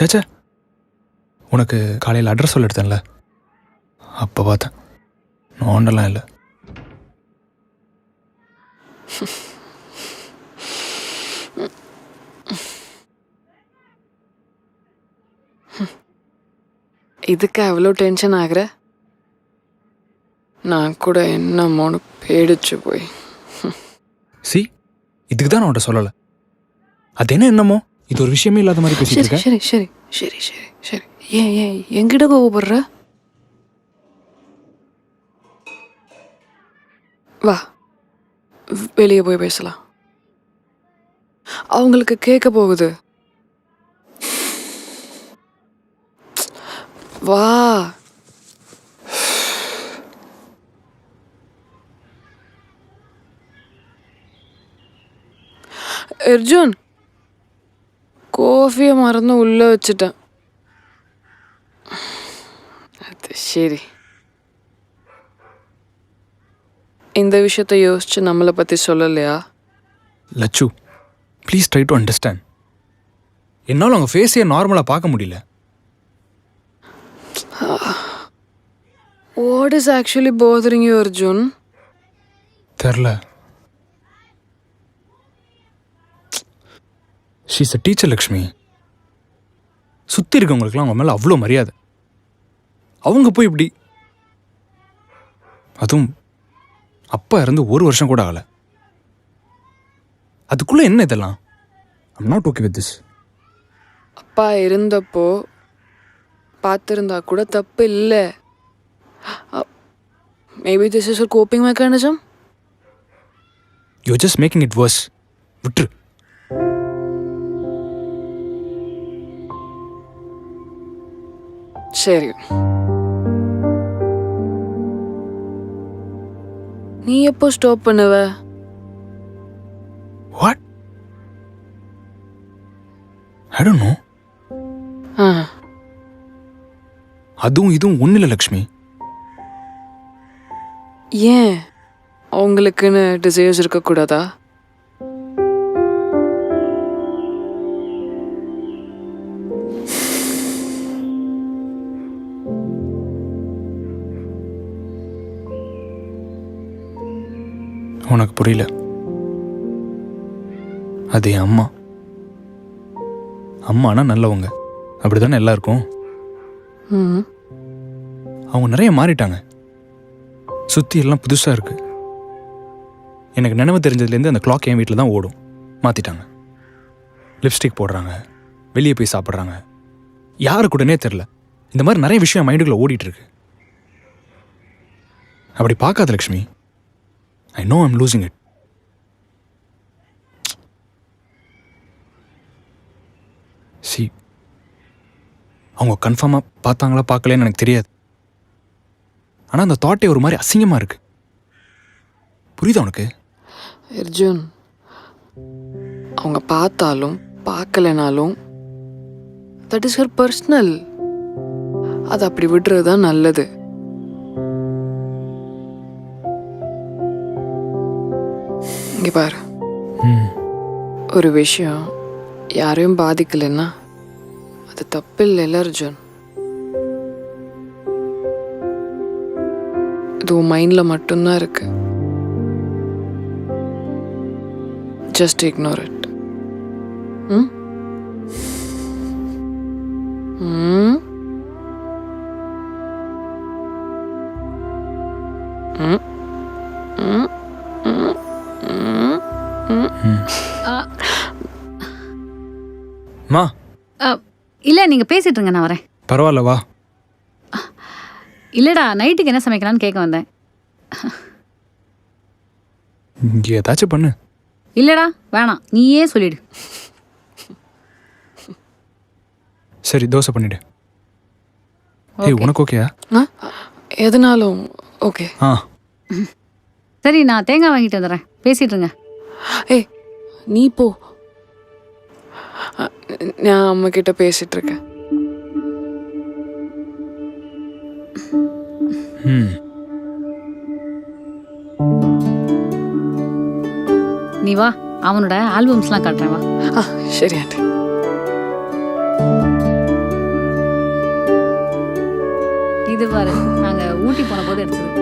சேச்சா, உனக்கு காலையில் அட்ரஸ் சொல்ல எடுத்தேன்ல, அப்போ பார்த்தேன். நோண்டெல்லாம் இல்லை. இதுக்கு அவ்வளோ டென்ஷன் ஆகுற? நான் கூட என்னமோன்னு பேடிச்சு போய். சி, இதுக்கு தான் நான் உன்ட்ட சொல்லலை. அது என்னமோ இது ஒரு விஷயமே இல்லாத மாதிரி பேசிட்டு சரி இருக்கேன். சரி சரி சரி சரி சரி ஏன் ஏன் என்கிட்ட கோவப்படுற? வா, வெளியே போய் பேசலாம். அவங்களுக்கு கேட்க போகுது. வா. அர்ஜுன், காஃபியை மறந்து உள்ள வச்சுட்டேன். அது சரி. இந்த விஷயத்தை யோசிச்சு நம்மளை பற்றி சொல்லலையா? Lachu, please try to understand. என்னால் அவங்க ஃபேஸையே நார்மலாக பார்க்க முடியல. What is actually bothering you Arjun? தெரில. She's a teacher Lakshmi. சுற்றி இருக்கவங்களுக்குலாம் அவங்க மேலே அவ்வளோ மரியாதை. அவங்க போய் இப்படி, அதுவும் அப்பா இருந்து 1 வருஷம் கூட ஆகலை. அதுக்குள்ளே என்ன இதெல்லாம்? I'm not okay with this. அப்பா இருந்தப்போ பார்த்துருந்தா கூட தப்பு இல்லை. Maybe this is a coping mechanism. You just making it verse. விட்டுரு. சரி, நீ எப்போ ஸ்டாப் பண்ணுவ? வாட்? I don't know. அதுவும் இதுவும் ஒன்றும் இல்லை லக்ஷ்மி. ஏன், அவங்களுக்குன்னு டிசைர்ஸ் இருக்கக்கூடாதா? உனக்கு புரியல. அது என் அம்மா. அம்மானா நல்லவங்க, அப்படிதானே எல்லாருக்கும். அவங்க நிறைய மாறிட்டாங்க. சுற்றி எல்லாம் புதுசாக இருக்கு. எனக்கு நினைவு தெரிஞ்சதுலேருந்து அந்த கிளாக் என் வீட்டில் தான் ஓடும். மாற்றிட்டாங்க. லிப்ஸ்டிக் போடுறாங்க, வெளியே போய் சாப்பிட்றாங்க, யாரு கூடனே தெரில. இந்த மாதிரி நிறைய விஷயம் மைண்டுக்குள்ளே ஓடிட்டு இருக்கு. அப்படி பார்க்காத Lakshmi. I know I'm losing it. See, அவங்க கன்ஃபார்மாக பார்த்தாங்களா பார்க்கலன்னு எனக்கு தெரியாது. ஆனால் அந்த தாட்டே ஒரு மாதிரி அசிங்கமாக இருக்கு. புரியுதா உனக்கு? அர்ஜுன், அவங்க பார்த்தாலும் பார்க்கலனாலும் தட் இஸ் ஹர் பர்சனல். அது அப்படி விடுறது தான் நல்லது. இங்கே பாரு, ஒரு விஷயம் யாரையும் பாதிக்கலைன்னா அது தப்பு இல்லைல்ல அர்ஜுன். இது உன் மைண்டில் மட்டும்தான் இருக்கு. Just ignore it. ம் ம் ம் ம் மா, இல்ல நீங்க பேசிட்டு இருங்க, நான் வரேன். பரவாயில்ல வா. இல்லடா, நைட்டுக்கு என்ன சமைக்கலாம்னு கேட்க வந்தேன். இங்கே ஏதாச்சும் பண்ணு. இல்லடா வேணாம், நீயே சொல்லிடு. சரி, தோசை பண்ணிடு. ஏய், உனக்கு ஓகேயா? எதுனாலும் ஓகே. சரி, நான் தேங்காய் வாங்கிட்டு வந்துடுறேன். பேசிட்டு இருங்க. ஏய், நீ போ. நான் அம்மா கிட்ட பேசிட்டு இருக்கேன். நீ வா, அவனோட ஆல்பம்ஸ்லாம் காட்டுறேன் வா. சரி ஆண்டி. இது பாரு நாங்கள் ஊட்டி போன போது எடுத்தது.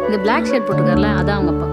இந்த பிளாக் ஷர்ட் போட்டிருக்காருல அதான் அவங்க அப்பா.